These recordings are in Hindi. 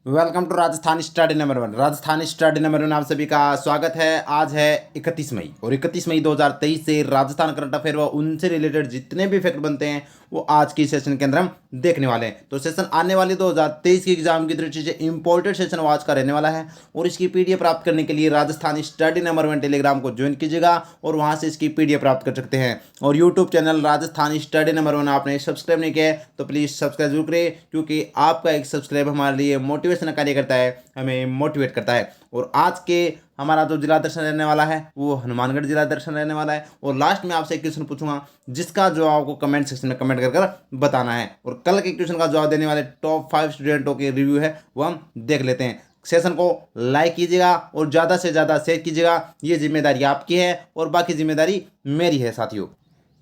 Welcome to Rajasthan study number 1। Rajasthan study number 1 आप सभी का स्वागत है। आज है 31 मई और 31 मई 2023 से राजस्थान करंट अफेयर व उनसे रिलेटेड जितने भी फैक्ट बनते हैं वो आज की सेशन के अंदर हम देखने वाले हैं। तो सेशन आने वाली 2023 की एग्जाम की दृष्टि से इंपॉर्टेंट सेशन आज का रहने वाला है और इसकी पीडीएफ प्राप्त करने के लिए राजस्थान स्टडी नंबर 1 टेलीग्राम को ज्वाइन कीजिएगा और वहां से इसकी पीडीएफ प्राप्त कर सकते हैं। और YouTube channel Rajasthan study number 1 आपने सब्सक्राइब नहीं किया है तो प्लीज़ सब्सक्राइब जरूर करें, क्योंकि आपका एक सब्सक्राइब हमारे लिए मोटिवेशन कार्य करता है, हमें मोटिवेट करता है। और आज के हमारा जो जिला दर्शन रहने वाला है वो हनुमानगढ़ जिला दर्शन रहने वाला है। और लास्ट में आपसे एक क्वेश्चन पूछूंगा जिसका जवाब आपको कमेंट सेक्शन में कमेंट कर बताना है। और कल के क्वेश्चन का जवाब देने वाले टॉप 5 स्टूडेंटों के रिव्यू है वो हम देख लेते हैं। सेशन को लाइक कीजिएगा और ज़्यादा से ज़्यादा शेयर कीजिएगा, ये जिम्मेदारी आपकी है और बाकी जिम्मेदारी मेरी है साथियों।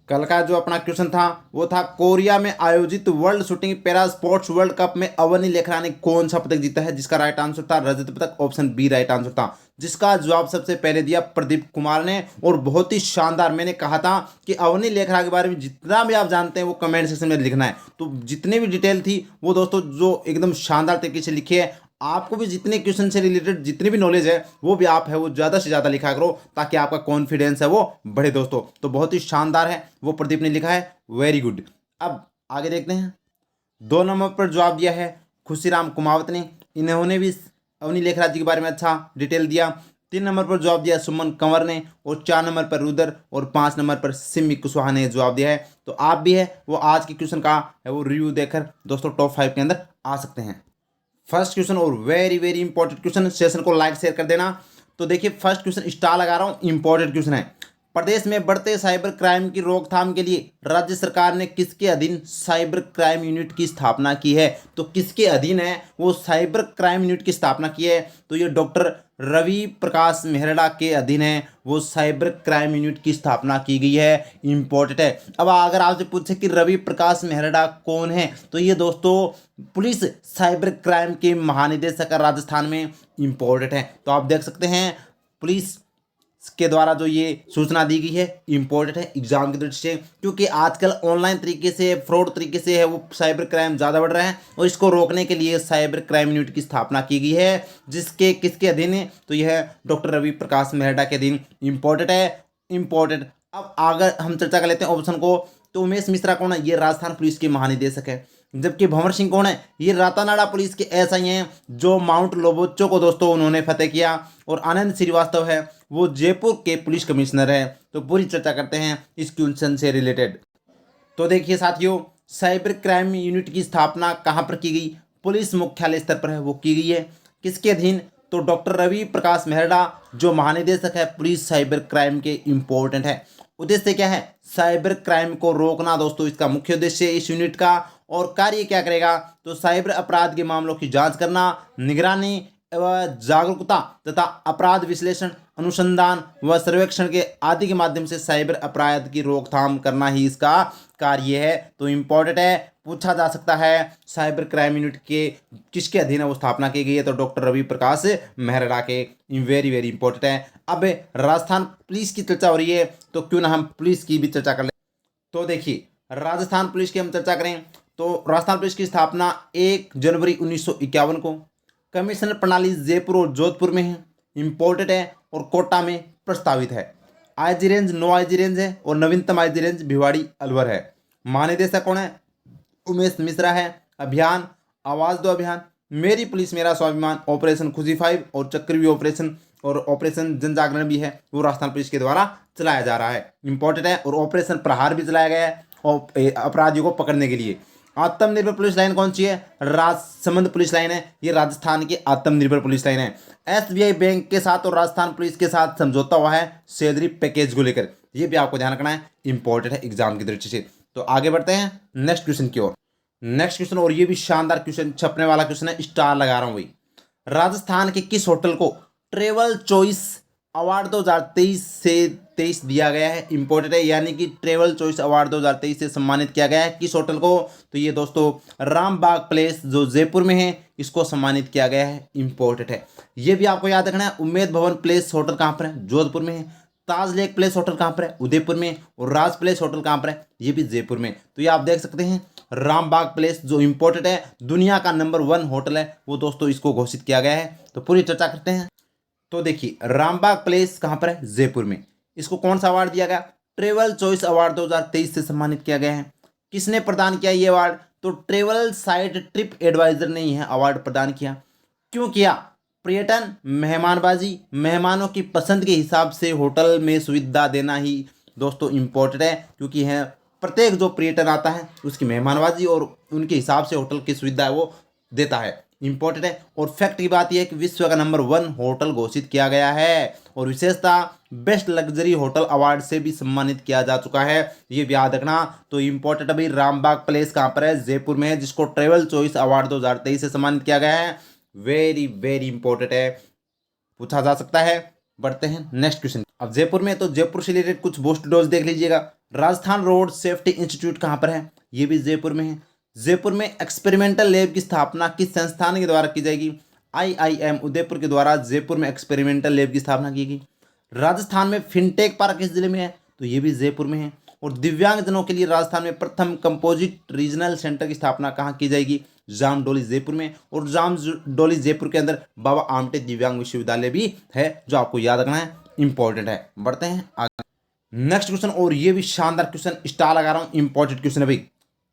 कल का जो अपना क्वेश्चन था वो था कोरिया में आयोजित world shooting para sports world cup में अवनी लेखरा ने कौन सा पदक जीता है, जिसका राइट आंसर था रजत पदक। ऑप्शन बी राइट आंसर था, जिसका जवाब सबसे पहले दिया प्रदीप कुमार ने। और बहुत ही शानदार, मैंने कहा था कि अवनी लेखरा के बारे में जितना भी आप जानते हैं वो कमेंट सेक्शन में लिखना है। तो जितनी भी डिटेल थी वो दोस्तों जो एकदम शानदार तरीके से लिखी है। आपको भी जितने क्वेश्चन से रिलेटेड जितनी भी नॉलेज है वो भी आप है वो ज़्यादा से ज़्यादा लिखा करो ताकि आपका कॉन्फिडेंस है वो बढ़े दोस्तों। तो बहुत ही शानदार है वो प्रदीप ने लिखा है, वेरी गुड। अब आगे देखते हैं। 2 नंबर पर जवाब दिया है खुशीराम कुमावत ने, इन्होंने भी अवनी लेखराज जी के बारे में अच्छा डिटेल दिया। 3 नंबर पर जवाब दिया सुमन कंवर ने और 4 नंबर पर रुदर और 5 नंबर पर सिमी कुशवाहा ने जवाब दिया है। तो आप भी है वो आज के क्वेश्चन का है वो रिव्यू देकर दोस्तों टॉप 5 के अंदर आ सकते हैं। फर्स्ट क्वेश्चन और very very important question, session को लाइक शेयर कर देना। तो देखिए फर्स्ट क्वेश्चन स्टार लगा रहा हूं, इंपॉर्टेंट क्वेश्चन है। प्रदेश में बढ़ते साइबर क्राइम की रोकथाम के लिए राज्य सरकार ने किसके अधीन साइबर क्राइम यूनिट की स्थापना की है? तो किसके अधीन है वो साइबर क्राइम यूनिट की स्थापना की है? तो ये डॉक्टर रवि प्रकाश मेहरड़ा के अधीन है वो साइबर क्राइम यूनिट की स्थापना की गई है। इंपॉर्टेंट है। अब अगर आपसे पूछे कि रवि प्रकाश मेहरड़ा कौन है तो ये दोस्तों पुलिस साइबर क्राइम के महानिदेशक राजस्थान में। इंपॉर्टेंट है। तो आप देख सकते हैं पुलिस के द्वारा जो ये सूचना दी गई है इंपॉर्टेंट है एग्जाम की दृष्टि से, क्योंकि आजकल ऑनलाइन तरीके से फ्रॉड तरीके से है वो साइबर क्राइम ज़्यादा बढ़ रहा है और इसको रोकने के लिए साइबर क्राइम यूनिट की स्थापना की गई है, जिसके किसके अधीन है तो यह डॉक्टर रवि प्रकाश मेहरड़ा के अधीन। इंपॉर्टेंट है, इंपॉर्टेंट। अब अगर हम चर्चा कर लेते हैं ऑप्शन को, तो उमेश मिश्रा कौन है? ये राजस्थान पुलिस के महानिदेशक है। जबकि भंवर सिंह कौन है? ये रातानाडा पुलिस के एसआई हैं जो माउंट लोबोचो को दोस्तों उन्होंने फतेह किया। और आनंद श्रीवास्तव है वो जयपुर के पुलिस कमिश्नर है। तो पूरी चर्चा करते हैं इस क्वेश्चन से रिलेटेड। तो देखिए साथियों, साइबर क्राइम यूनिट की स्थापना कहाँ पर की गई? पुलिस मुख्यालय स्तर पर है वो की गई है। किसके अधीन? तो डॉक्टर रवि प्रकाश मेहरड़ा जो महानिदेशक है पुलिस साइबर क्राइम के। इंपॉर्टेंट है। उद्देश्य क्या है? साइबर क्राइम को रोकना दोस्तों इसका मुख्य उद्देश्य है इस यूनिट का। और कार्य क्या करेगा? तो साइबर अपराध के मामलों की जांच करना, निगरानी एवं जागरूकता तथा अपराध विश्लेषण, अनुसंधान व सर्वेक्षण के आदि के माध्यम से साइबर अपराध की रोकथाम करना ही इसका कार्य है। तो इम्पोर्टेंट है, पूछा जा सकता है साइबर क्राइम यूनिट के किसके अधीन है वो स्थापना की गई है? तो डॉक्टर रवि प्रकाश मेहरड़ा के। वेरी वेरी इंपॉर्टेंट है। अब राजस्थान पुलिस की चर्चा हो रही है तो क्यों ना हम पुलिस की भी चर्चा कर लें। तो देखिए राजस्थान पुलिस की हम चर्चा करें तो राजस्थान पुलिस की स्थापना 1 जनवरी 1951 को कमिश्नर प्रणाली जयपुर और जोधपुर में है। इंपॉर्टेंट है। और कोटा में प्रस्तावित है। आईजी रेंज 9 आईजी रेंज है और नवीनतम आईजी रेंज भिवाड़ी अलवर है। महानिदेशक कौन है? उमेश मिश्रा है। अभियान आवाज़ दो अभियान, मेरी पुलिस मेरा स्वाभिमान, ऑपरेशन खुशी 5 और चक्रव्यूह ऑपरेशन और ऑपरेशन जन जागरण भी है वो राजस्थान पुलिस के द्वारा चलाया जा रहा है। इंपॉर्टेंट है। और ऑपरेशन प्रहार भी चलाया गया है और अपराधियों को पकड़ने के लिए। आत्मनिर्भर पुलिस लाइन कौन सी है? राजसमंद पुलिस लाइन है। ये राजस्थान की आत्मनिर्भर पुलिस लाइन है। एसबीआई बैंक के साथ और राजस्थान पुलिस के साथ समझौता हुआ है सैलरी पैकेज को लेकर। ये भी आपको ध्यान रखना है, इंपॉर्टेंट है एग्जाम की दृष्टि से। तो आगे बढ़ते हैं नेक्स्ट क्वेश्चन की ओर। नेक्स्ट क्वेश्चन और ये भी शानदार क्वेश्चन, छपने वाला क्वेश्चन है, स्टार लगा रहा हूं भाई। राजस्थान के किस होटल को ट्रेवल चॉइस अवार्ड 2023 से 23 दिया गया है? इंपॉर्टेंट है। यानी कि ट्रेवल चॉइस अवार्ड 2023 से सम्मानित किया गया है किस होटल को? तो ये दोस्तों रामबाग प्लेस जो जयपुर में है इसको सम्मानित किया गया है। इंपॉर्टेंट है। ये भी आपको याद रखना है। उम्मेद भवन प्लेस होटल कहाँ पर है? जोधपुर में है। ताज लेक प्लेस होटल कहाँ पर है? उदयपुर में। और राज प्लेस होटल कहाँ पर है? ये भी जयपुर में। तो ये आप देख सकते हैं रामबाग प्लेस जो इम्पोर्टेंट है, दुनिया का नंबर 1 होटल है, वो दोस्तों इसको घोषित किया गया है। तो पूरी चर्चा करते हैं। तो देखिए रामबाग प्लेस कहाँ पर है? जयपुर में। इसको कौन सा अवार्ड दिया गया? ट्रेवल चॉइस अवार्ड 2023 से सम्मानित किया गया है। किसने प्रदान किया ये अवार्ड? तो ट्रेवल साइट ट्रिप एडवाइजर ने यह अवार्ड प्रदान किया। क्यों किया? पर्यटन, मेहमानबाजी, मेहमानों की पसंद के हिसाब से होटल में सुविधा देना ही दोस्तों इम्पोर्टेंट है, क्योंकि है प्रत्येक जो पर्यटन आता है उसकी मेहमानबाजी और उनके हिसाब से होटल की सुविधा है वो देता है, इम्पोर्टेंट है। और फैक्ट की बात यह है कि विश्व का नंबर 1 होटल घोषित किया गया है और विशेषता बेस्ट लग्जरी होटल अवार्ड से भी सम्मानित किया जा चुका है, ये भी याद रखना। तो इम्पोर्टेंट अभी रामबाग प्लेस कहाँ पर है? जयपुर में है, जिसको ट्रेवल चॉइस अवार्ड 2023 से सम्मानित किया गया है। वेरी वेरी इंपॉर्टेंट है, पूछा जा सकता है। बढ़ते हैं नेक्स्ट क्वेश्चन। अब जयपुर में तो जयपुर से रिलेटेड कुछ बूस्ट डोज देख लीजिएगा। राजस्थान रोड सेफ्टी इंस्टीट्यूट कहाँ पर है? ये भी जयपुर में है। जयपुर में एक्सपेरिमेंटल लैब की स्थापना किस संस्थान के द्वारा की जाएगी? IIM उदयपुर के द्वारा जयपुर में एक्सपेरिमेंटल लैब की स्थापना की गई। राजस्थान में फिनटेक पार्क किस जिले में है? तो ये भी जयपुर में है। और दिव्यांगजनों के लिए राजस्थान में प्रथम कंपोजिट रीजनल सेंटर की स्थापना कहाँ की जाएगी? जामडोली जयपुर में। और जामडोली जयपुर के अंदर बाबा आमटे दिव्यांग विश्वविद्यालय भी है, जो आपको याद रखना है, इंपॉर्टेंट है। बढ़ते हैं आगे नेक्स्ट क्वेश्चन, और ये भी शानदार क्वेश्चन, स्टार लगा रहा हूँ, इंपॉर्टेंट क्वेश्चन है भाई।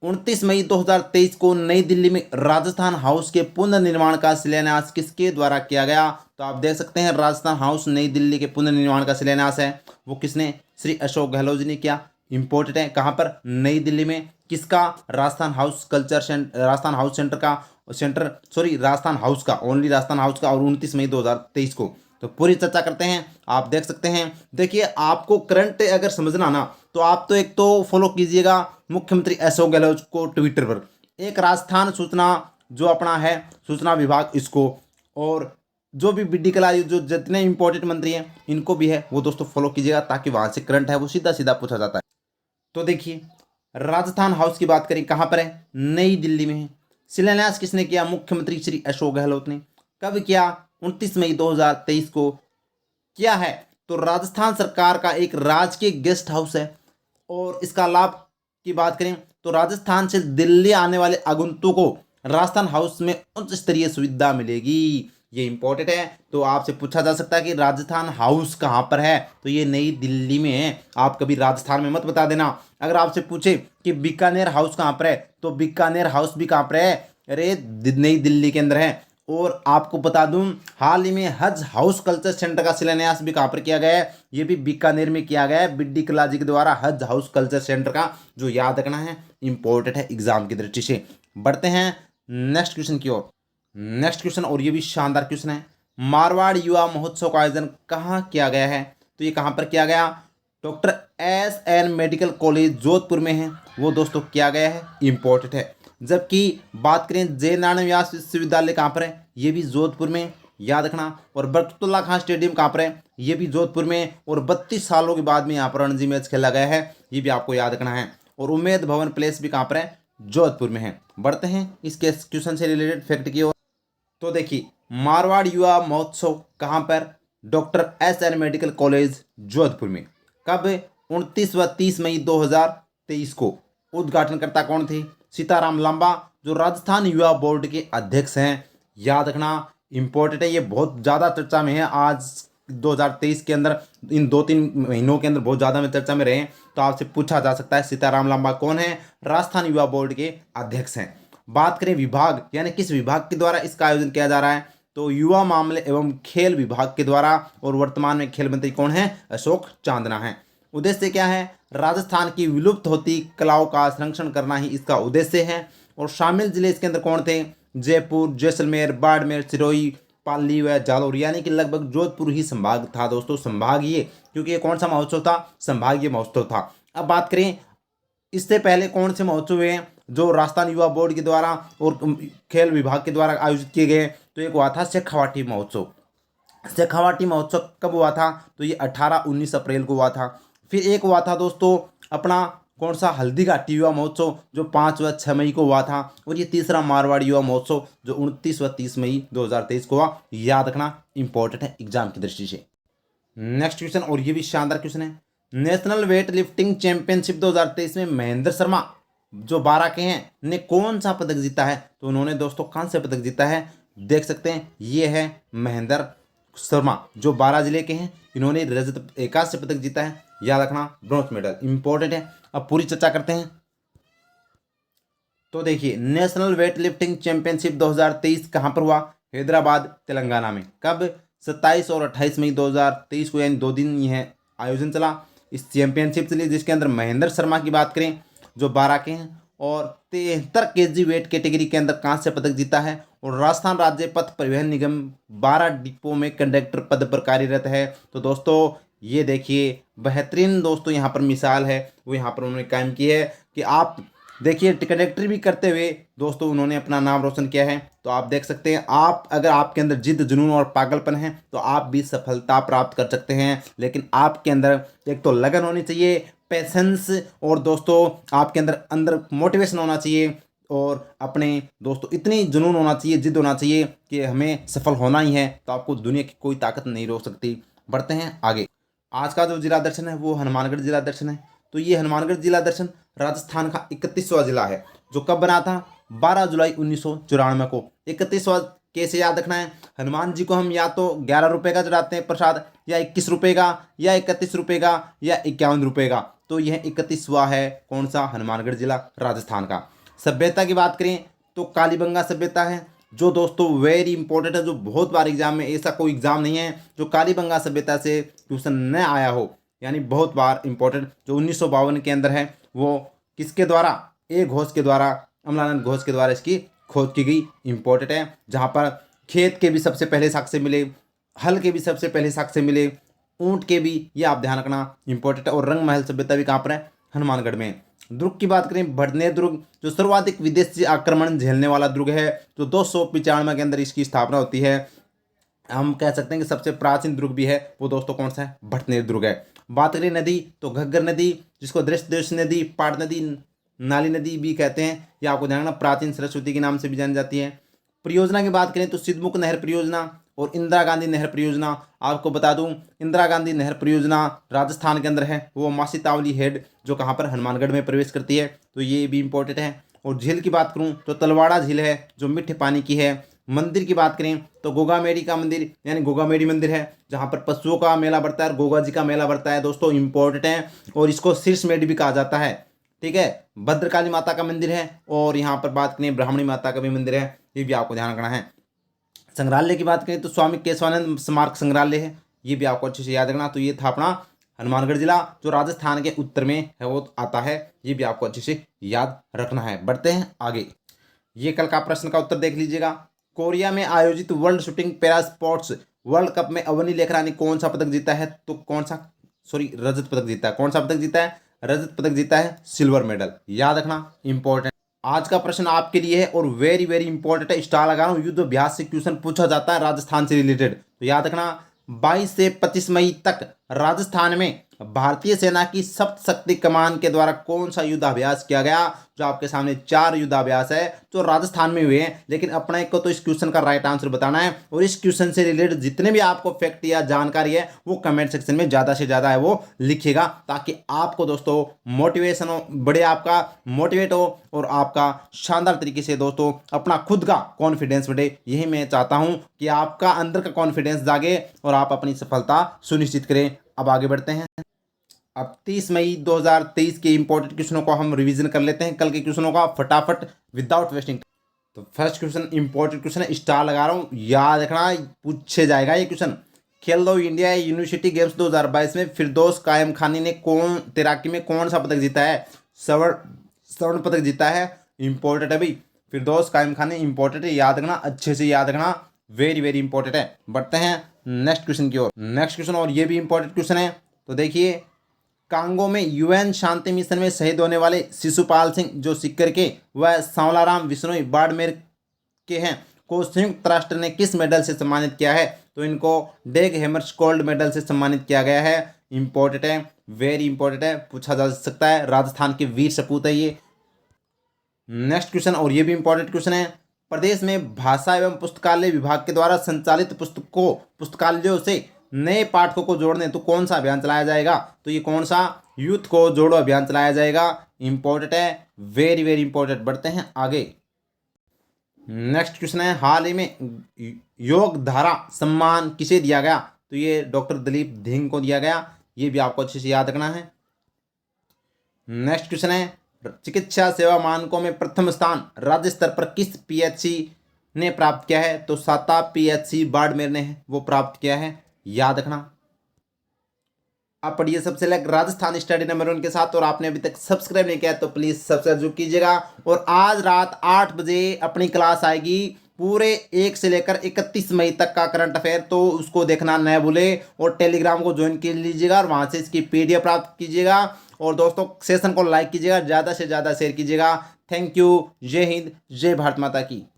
29 मई 2023 को नई दिल्ली में राजस्थान हाउस के पुनर्निर्माण का शिलान्यास किसके द्वारा किया गया? तो आप देख सकते हैं राजस्थान हाउस नई दिल्ली के पुनर्निर्माण का शिलान्यास है, वो किसने? श्री अशोक गहलोत जी ने किया। इंपॉर्टेंट है, कहाँ पर? नई दिल्ली में। किसका? Rajasthan house culture centre, Rajasthan house centre का राजस्थान हाउस का, ओनली राजस्थान हाउस का, और 29 मई 2023 को। तो पूरी चर्चा करते हैं, आप देख सकते हैं। देखिए आपको करंट अगर समझना ना, तो आप तो एक तो फॉलो कीजिएगा मुख्यमंत्री अशोक गहलोत को ट्विटर पर, एक राजस्थान सूचना जो अपना है सूचना विभाग इसको, और जो भी BD कलारी जो जितने इंपॉर्टेंट मंत्री हैं इनको भी है वो दोस्तों फॉलो कीजिएगा, ताकि वहाँ से करंट है वो सीधा सीधा पूछा जाता है। तो देखिए राजस्थान हाउस की बात करें, कहाँ पर है? नई दिल्ली में है। शिलान्यास किसने किया? मुख्यमंत्री श्री अशोक गहलोत ने। कब किया? 29 मई 2023 को किया है। तो राजस्थान सरकार का एक राजकीय गेस्ट हाउस है, और इसका लाभ की बात करें तो राजस्थान से दिल्ली आने वाले आगंतुकों को राजस्थान हाउस में उच्च स्तरीय सुविधा मिलेगी, ये इंपॉर्टेंट है। तो आपसे पूछा जा सकता है कि राजस्थान हाउस कहाँ पर है? तो ये नई दिल्ली में है। आप कभी राजस्थान में मत बता देना। अगर आपसे पूछे कि बीकानेर हाउस कहाँ पर है, तो बीकानेर हाउस भी कहाँ पर है? अरे नई दिल्ली के अंदर है। और आपको बता दूं हाल ही में हज हाउस कल्चर सेंटर का शिलान्यास भी कहाँ पर किया गया है? ये भी बीकानेर में किया गया है, BD कलाजी के द्वारा हज हाउस कल्चर सेंटर का, जो याद रखना है, इंपॉर्टेंट है एग्जाम की दृष्टि से। बढ़ते हैं नेक्स्ट क्वेश्चन की ओर। नेक्स्ट क्वेश्चन, और ये भी शानदार क्वेश्चन है, मारवाड़ युवा महोत्सव का आयोजन कहाँ किया गया है? तो ये कहाँ पर किया गया? Doctor SN medical college Jodhpur में है, वो दोस्तों किया गया है, इंपॉर्टेंट है। जबकि बात करें जय नारायण व्यास विश्वविद्यालय कहाँ पर है? ये भी जोधपुर में, याद रखना। और बरकतुल्ला खान स्टेडियम कहाँ पर है? ये भी जोधपुर में। और 32 सालों के बाद में यहाँ पर रणजी मैच खेला गया है, ये भी आपको याद रखना है। और उम्मेद भवन प्लेस भी कहाँ पर है? जोधपुर में है। बढ़ते हैं इसके क्वेश्चन से रिलेटेड फैक्ट की ओर। तो देखिए मारवाड़ युवा महोत्सव कहाँ पर? Doctor SN medical college Jodhpur में। कब? 29 व 30 मई 2023 को। उद्घाटनकर्ता कौन थे? सीताराम लांबा, जो राजस्थान युवा बोर्ड के अध्यक्ष हैं, याद रखना, इंपॉर्टेंट है। ये बहुत ज़्यादा चर्चा में है आज 2023 के अंदर, इन 2-3 महीनों के अंदर बहुत ज़्यादा में चर्चा में रहे हैं। तो आपसे पूछा जा सकता है सीताराम लांबा कौन है? राजस्थान युवा बोर्ड के अध्यक्ष हैं। बात करें विभाग, यानी किस विभाग के द्वारा इसका आयोजन किया जा रहा है, तो युवा मामले एवं खेल विभाग के द्वारा, और वर्तमान में खेल मंत्री कौन है? अशोक चांदना है। उद्देश्य क्या है? राजस्थान की विलुप्त होती कलाओं का संरक्षण करना ही इसका उद्देश्य है। और शामिल जिले इसके अंदर कौन थे? जयपुर, जैसलमेर, बाड़मेर, सिरोही, पाली व जालौर, यानी कि लगभग जोधपुर ही संभाग था दोस्तों, संभागीय, क्योंकि ये कौन सा महोत्सव था? संभागीय महोत्सव था। अब बात करें इससे पहले कौन से महोत्सव हुए हैं जो राजस्थान युवा बोर्ड के द्वारा और खेल विभाग के द्वारा आयोजित किए गए? तो एक हुआ था शेखावाटी महोत्सव। शेखावाटी महोत्सव कब हुआ था? तो ये 18-19 अप्रैल को हुआ था। फिर एक हुआ था दोस्तों अपना कौन सा? हल्दी घाटी युवा महोत्सव, जो 5 व 6 मई को हुआ था। और ये तीसरा मारवाड़ युवा महोत्सव जो 29 व 30 मई 2023 को हुआ, याद रखना, इंपॉर्टेंट है एग्जाम की दृष्टि से। नेक्स्ट क्वेश्चन, और ये भी शानदार क्वेश्चन है, नेशनल वेट लिफ्टिंग चैंपियनशिप 2023 में महेंद्र शर्मा जो 12 के हैं ने कौन सा पदक जीता है, तो उन्होंने दोस्तों कांस्य पदक जीता है। देख सकते हैं ये है महेंद्र शर्मा जो 12 जिले के हैं, इन्होंने रजत कांस्य पदक जीता है। याद रखना ब्रॉन्ज मेडल इंपॉर्टेंट है। अब पूरी चर्चा करते हैं। तो देखिए नेशनल वेट लिफ्टिंग चैंपियनशिप 2023 कहाँ पर हुआ? हैदराबाद तेलंगाना में। कब? 27 और 28 मई 2023 को, यानी 2 दिन यह आयोजन चला इस चैंपियनशिप के लिए, जिसके अंदर महेंद्र शर्मा की बात करें जो 12 के हैं और 73 केजी वेट कैटेगरी के अंदर कांस्य पदक जीता है। और राजस्थान राज्य पथ परिवहन निगम 12 डिपो में कंडक्टर पद पर कार्यरत है। तो दोस्तों ये देखिए बेहतरीन दोस्तों यहाँ पर मिसाल है वो यहाँ पर उन्होंने कायम की है कि आप देखिए कंडक्टर भी करते हुए दोस्तों उन्होंने अपना नाम रोशन किया है। तो आप देख सकते हैं, आप अगर आपके अंदर जिद जुनून और पागलपन है तो आप भी सफलता प्राप्त कर सकते हैं। लेकिन आपके अंदर एक तो लगन होनी चाहिए, पेशेंस, और दोस्तों आपके अंदर अंदर मोटिवेशन होना चाहिए, और अपने दोस्तों इतनी जुनून होना चाहिए, जिद होना चाहिए कि हमें सफल होना ही है। तो आपको दुनिया की कोई ताकत नहीं रोक सकती। बढ़ते हैं आगे। आज का जो जिला दर्शन है वो हनुमानगढ़ जिला दर्शन है। तो ये हनुमानगढ़ जिला दर्शन राजस्थान का 31वां जिला है जो कब बना था? 12 जुलाई 1994 को। 31वां कैसे याद रखना है? हनुमान जी को हम या तो 11 रुपये का चढ़ाते हैं प्रसाद, या 21 रुपये का, या 31 रुपये का, या 51 रुपये का। तो यह 31वां है। कौन सा? हनुमानगढ़ जिला राजस्थान का। सभ्यता की बात करें तो कालीबंगा सभ्यता है जो दोस्तों वेरी इंपॉर्टेंट है, जो बहुत बार एग्जाम में, ऐसा कोई एग्जाम नहीं है जो कालीबंगा सभ्यता से क्वेश्चन न आया हो, यानी बहुत बार इंपॉर्टेंट। जो 1952 के अंदर है वो किसके द्वारा? ए घोष के द्वारा, अमलानंद घोष के द्वारा इसकी खोज की गई। इंपॉर्टेंट है। जहाँ पर खेत के भी सबसे पहले साक्ष्य मिले, हल के भी सबसे पहले साक्ष्य मिले, ऊंट के भी, ये आप ध्यान रखना इंपॉर्टेंट है। और रंग महल सभ्यता भी कहाँ पर है? हनुमानगढ़ में। दुर्ग की बात करें, भटनेर दुर्ग जो सर्वाधिक विदेशी आक्रमण झेलने वाला दुर्ग है, जो 295 के अंदर इसकी स्थापना होती है। हम कह सकते हैं कि सबसे प्राचीन दुर्ग भी है वो दोस्तों कौन सा है? भटनेर दुर्ग है। बात करें नदी तो घग्गर नदी, जिसको दृष्ट नदी, पाट नदी, नाली नदी भी कहते हैं, ये आपको ध्यान रखना, प्राचीन सरस्वती के नाम से भी जानी जाती है। परियोजना की बात करें तो सिद्धमुख नहर परियोजना और इंदिरा गांधी नहर परियोजना। आपको बता दूं इंदिरा गांधी नहर परियोजना राजस्थान के अंदर है, वो मासीतावली हेड जो कहाँ पर? हनुमानगढ़ में प्रवेश करती है। तो ये भी इंपॉर्टेंट है। और झील की बात करूं तो तलवाड़ा झील है जो मीठे पानी की है। मंदिर की बात करें तो गोगामेडी का मंदिर, यानी गोगामेडी मंदिर है जहाँ पर पशुओं का मेला बढ़ता है और गोगा जी का मेला बढ़ता है दोस्तों, इंपॉर्टेंट है। और इसको शीर्ष मेड भी कहा जाता है। ठीक है। भद्रकाली माता का मंदिर है, और यहाँ पर बात करें ब्राह्मणी माता का भी मंदिर है, ये भी आपको ध्यान रखना है। संग्रहालय की बात करें तो स्वामी केशवानंद स्मारक संग्रहालय है, ये भी आपको अच्छे से याद रखना। तो ये था अपना हनुमानगढ़ जिला जो राजस्थान के उत्तर में है वो आता है, ये भी आपको अच्छे से याद रखना है। बढ़ते हैं आगे। ये कल का प्रश्न का उत्तर देख लीजिएगा। कोरिया में आयोजित world shooting para sports world cup में अवनी लेखरानी कौन सा पदक जीता है? तो कौन सा, सॉरी, रजत पदक जीता है। कौन सा पदक जीता है? रजत पदक जीता है, सिल्वर मेडल। याद रखना इंपॉर्टेंट। आज का प्रश्न आपके लिए है और वेरी वेरी इंपॉर्टेंट है। स्टार लगा रहा हूं, युद्ध अभ्यास से क्वेश्चन पूछा जाता है राजस्थान से रिलेटेड। तो याद रखना 22 से 25 मई तक राजस्थान में भारतीय सेना की सप्त शक्ति कमान के द्वारा कौन सा युद्धाभ्यास किया गया? जो आपके सामने 4 युद्धाभ्यास है जो राजस्थान में हुए हैं, लेकिन अपना एक को तो इस क्वेश्चन का राइट आंसर बताना है। और इस क्वेश्चन से रिलेटेड जितने भी आपको फैक्ट या जानकारी है वो कमेंट सेक्शन में ज़्यादा से ज़्यादा है वो लिखिएगा, ताकि आपको दोस्तों मोटिवेशन हो, बड़े आपका मोटिवेट हो और आपका शानदार तरीके से दोस्तों अपना खुद का कॉन्फिडेंस बढ़े। यही मैं चाहता हूँ कि आपका अंदर का कॉन्फिडेंस जागे और आप अपनी सफलता सुनिश्चित करें। अब आगे बढ़ते हैं। अब 30 मई 2023 के इंपॉर्टेंट क्वेश्चनों को हम रिवीजन कर लेते हैं, कल के क्वेश्चनों का फटाफट विदाउट वेस्टिंग। तो फर्स्ट क्वेश्चन इंपॉर्टेंट क्वेश्चन है, स्टार लगा रहा हूँ, याद रखना पूछे जाएगा ये क्वेश्चन। खेलो इंडिया यूनिवर्सिटी गेम्स 2022 में फिरदौस कायम खानी ने तैराकी में कौन सा पदक जीता है? स्वर्ण पदक जीता है। इंपॉर्टेंट है भाई, फिरदौस कायम खानी इंपॉर्टेंट है, याद रखना, अच्छे से याद रखना, वेरी वेरी इंपॉर्टेंट है। बढ़ते हैं नेक्स्ट क्वेश्चन की ओर। नेक्स्ट क्वेश्चन और ये भी इंपॉर्टेंट क्वेश्चन है। तो देखिए कांगो में यूएन शांति मिशन में शहीद होने वाले शिशुपाल सिंह जो सिक्कर के व सांवलाराम विश्नोई बाड़मेर के हैं को संयुक्त राष्ट्र ने किस मेडल से सम्मानित किया है? तो इनको डेग हैमरशोल्ड मेडल से सम्मानित किया गया है। इंपॉर्टेंट है, वेरी इंपॉर्टेंट है, पूछा जा सकता है, राजस्थान के वीर सपूत है ये। नेक्स्ट क्वेश्चन और ये भी इंपॉर्टेंट क्वेश्चन है। प्रदेश में भाषा एवं पुस्तकालय विभाग के द्वारा संचालित पुस्तकालयों से नए पाठकों को जोड़ने तो कौन सा अभियान चलाया जाएगा? तो ये कौन सा? यूथ को जोड़ो अभियान चलाया जाएगा। इंपॉर्टेंट है, वेरी वेरी इंपॉर्टेंट। बढ़ते हैं आगे। नेक्स्ट क्वेश्चन है, हाल ही में योग धारा सम्मान किसे दिया गया? तो ये डॉक्टर दिलीप धिंग को दिया गया। ये भी आपको अच्छे से याद रखना है। नेक्स्ट क्वेश्चन है, चिकित्सा सेवा मानकों में प्रथम स्थान राज्य स्तर पर किस पीएचसी ने प्राप्त किया है? तो साता पीएचसी बाड़मेर ने वो प्राप्त किया है, याद रखना। आप पढ़िए सबसे अलग राजस्थान स्टडी नंबर 1 के साथ। और आपने अभी तक सब्सक्राइब नहीं किया तो प्लीज़ सब्सक्राइब जरूर कीजिएगा। और आज रात 8 बजे अपनी क्लास आएगी, पूरे 1 से लेकर 31 मई तक का करंट अफेयर, तो उसको देखना न भूले। और टेलीग्राम को ज्वाइन कर लीजिएगा और वहाँ से इसकी पीडीएफ प्राप्त कीजिएगा। और दोस्तों सेशन को लाइक कीजिएगा, ज़्यादा से ज़्यादा शेयर कीजिएगा। Thank you. जय हिंद, जय भारत माता की।